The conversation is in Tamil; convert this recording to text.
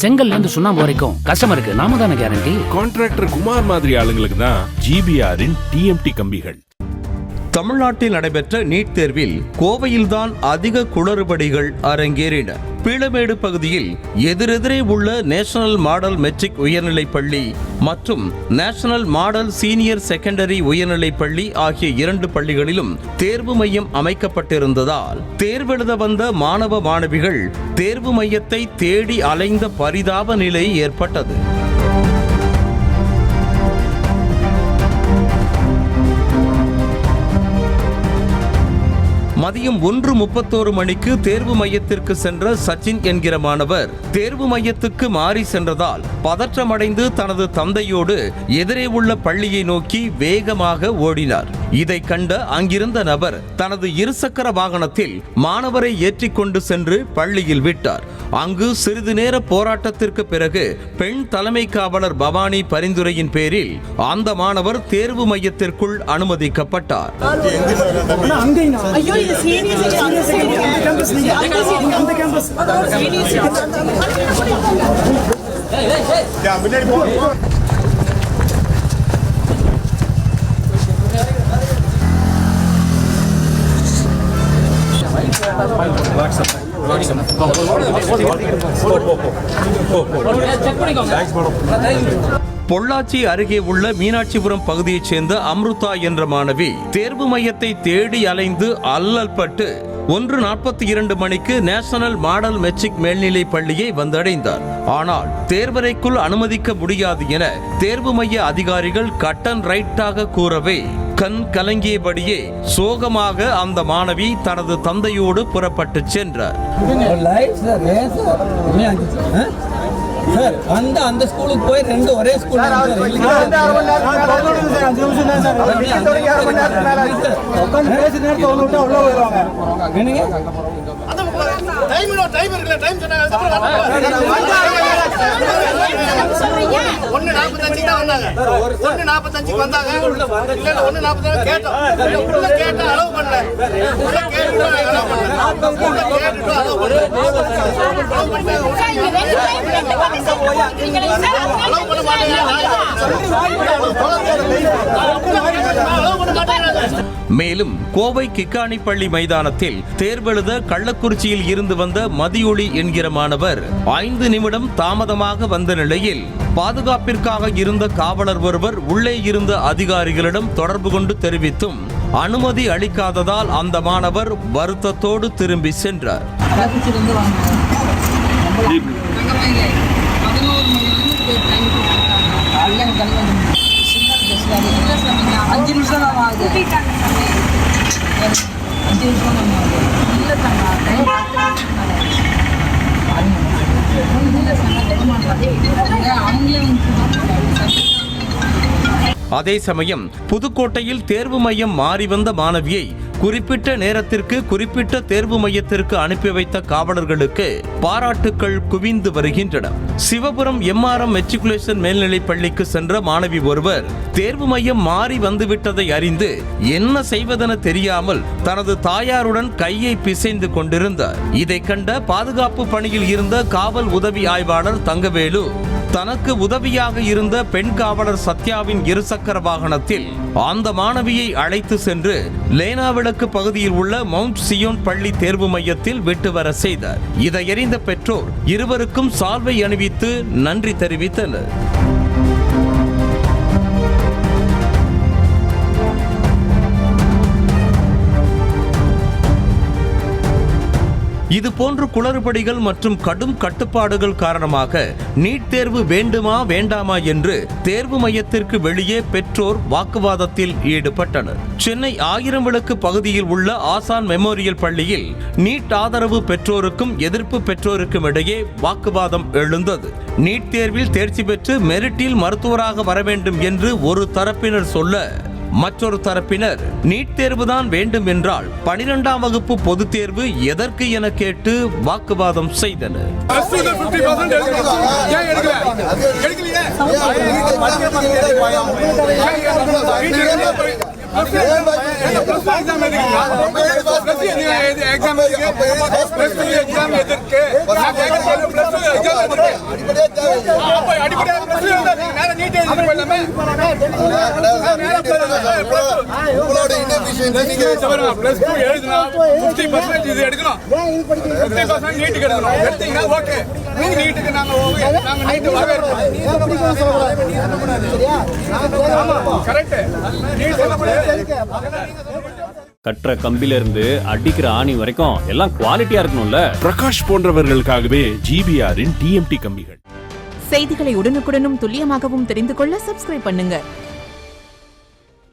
செங்கல்ல இருந்து சுண்ணாம்பு வரைக்கும் கஸ்டமருக்கு நாம தானே கேரண்டி. கான்ட்ராக்டர் குமார் மாதிரி ஆளுங்களுக்கு தான் GBRின் TMT கம்பிகள். தமிழ்நாட்டில் நடைபெற்ற நீட் தேர்வில் கோவையில்தான் அதிக குளறுபடிகள் அரங்கேறின. பீளமேடு பகுதியில் எதிரெதிரே உள்ள நேஷனல் மாடல் மெட்ரிக் உயர்நிலைப் பள்ளி மற்றும் நேஷனல் மாடல் சீனியர் செகண்டரி உயர்நிலைப் பள்ளி ஆகிய 2 பள்ளிகளிலும் தேர்வு மையம் அமைக்கப்பட்டிருந்ததால் தேர்வெழுத வந்த மாணவ மாணவிகள் தேர்வு மையத்தை தேடி அலைந்த பரிதாப நிலை ஏற்பட்டது. மதியம் 1:31 மணிக்கு தேர்வு மையத்திற்கு சென்ற சச்சின் என்கிற மாணவர் தேர்வு மையத்துக்கு மாறி சென்றதால் பதற்றமடைந்து தனது தந்தையோடு எதிரே உள்ள பள்ளியை நோக்கி வேகமாக ஓடினார். இதை கண்ட அங்கிருந்த நபர் தனது இருசக்கர வாகனத்தில் மாணவரை ஏற்றிக்கொண்டு சென்று பள்ளியில் விட்டார். அங்கு சிறிது நேர போராட்டத்திற்கு பிறகு பெண் தலைமை காவலர் பவானி பரிந்துரையின் பேரில் அந்த மாணவர் தேர்வு மையத்திற்குள் அனுமதிக்கப்பட்டார். பொள்ளாச்சி அருகே உள்ள மீனாட்சிபுரம் பகுதியைச் சேர்ந்த அம்ருதா என்ற மாணவி தேர்வு மையத்தை தேடி அலைந்து அல்லல்பட்டு 1:42 மணிக்கு நேஷனல் மாடல் மெட்ரிக் மேல்நிலை பள்ளியை வந்தடைந்தார். ஆனால் தேர்வறைக்குள் அனுமதிக்க முடியாது என தேர்வு மைய அதிகாரிகள் கட் அண்ட் ரைட்டாக கூறவே கண் கலங்கியபடியே சோகமாக அந்த மாணவி தனது தந்தையோடு புறப்பட்டு சென்றார். அந்த ஸ்கூலுக்கு போய் 2 ஒரே ஸ்கூல் மேலும் கோவை கிக்கானி பள்ளி மைதானத்தில் தேர்வெழுத கள்ளக்குறிச்சியில் இருந்து வந்த மதியொளி என்கிற மாணவர் 5 நிமிடம் தாமதமாக வந்த நிலையில் பாதுகாப்பிற்காக இருந்த காவலர் ஒருவர் உள்ளே இருந்த அதிகாரிகளிடம் தொடர்பு கொண்டு தெரிவித்தும் அனுமதி அளிக்காததால் அந்த மாணவர் வருத்தத்தோடு திரும்பி சென்றார். அதே சமயம் புதுக்கோட்டையில் தேர்வு மையம் மாறி வந்த மாணவியை குறிப்பிட்ட நேரத்திற்கு குறிப்பிட்ட தேர்வு மையத்திற்கு அனுப்பி வைத்த காவலர்களுக்கு பாராட்டுக்கள் குவிந்து வருகின்றன. சிவபுரம் MRM மெட்ரிகுலேஷன் மேல்நிலைப் பள்ளிக்கு சென்ற மாணவி ஒருவர் தேர்வு மையம் மாறி வந்துவிட்டதை அறிந்து என்ன செய்வதென தெரியாமல் தனது தாயாருடன் கையை பிசைந்து கொண்டிருந்தார். இதை கண்ட பாதுகாப்பு பணியில் இருந்த காவல் உதவி ஆய்வாளர் தங்கவேலு தனக்கு உதவியாக இருந்த பெண் காவலர் சத்யாவின் இருசக்கர வாகனத்தில் அந்த மாணவியை அழைத்து சென்று லேனாவிளக்கு பகுதியில் உள்ள மவுண்ட் சியோன் பள்ளி தேர்வு மையத்தில் விட்டு வர செய்தார். இதை அறிந்த பெற்றோர் இருவருக்கும் சால்வை அணிவித்து நன்றி தெரிவித்தனர். இது போன்ற குளறுபடிகள் மற்றும் கடும் கட்டுப்பாடுகள் காரணமாக நீட் தேர்வு வேண்டுமா வேண்டாமா என்று தேர்வு மையத்திற்கு வெளியே பெற்றோர் வாக்குவாதத்தில் ஈடுபட்டனர். சென்னை 1000 விளக்கு பகுதியில் உள்ள ஆசான் மெமோரியல் பள்ளியில் நீட் ஆதரவு பெற்றோருக்கும் எதிர்ப்பு பெற்றோருக்கும் இடையே வாக்குவாதம் எழுந்தது. நீட் தேர்வில் தேர்ச்சி பெற்று மெரிட்டில் மருத்துவராக வர வேண்டும் என்று ஒரு தரப்பினர் சொல்ல, மற்றொரு தரப்பினர் நீட் தேர்வுதான் வேண்டும் என்றால் 12ஆம் வகுப்பு பொதுத் தேர்வு எதற்கு என கேட்டு வாக்குவாதம் செய்தனர். கட்டுற கம்பில இருந்து அடிக்கிற ஆணி வரைக்கும் எல்லாம் குவாலிட்டியா இருக்கணும்ல. பிரகாஷ் போன்றவர்களுக்காகவே ஜிபிஆரின் டிஎம்டி கம்பிகள். செய்திகளை உடனுக்குடனும் துல்லியமாகவும் தெரிந்து கொள்ள சப்ஸ்கிரைப் பண்ணுங்க.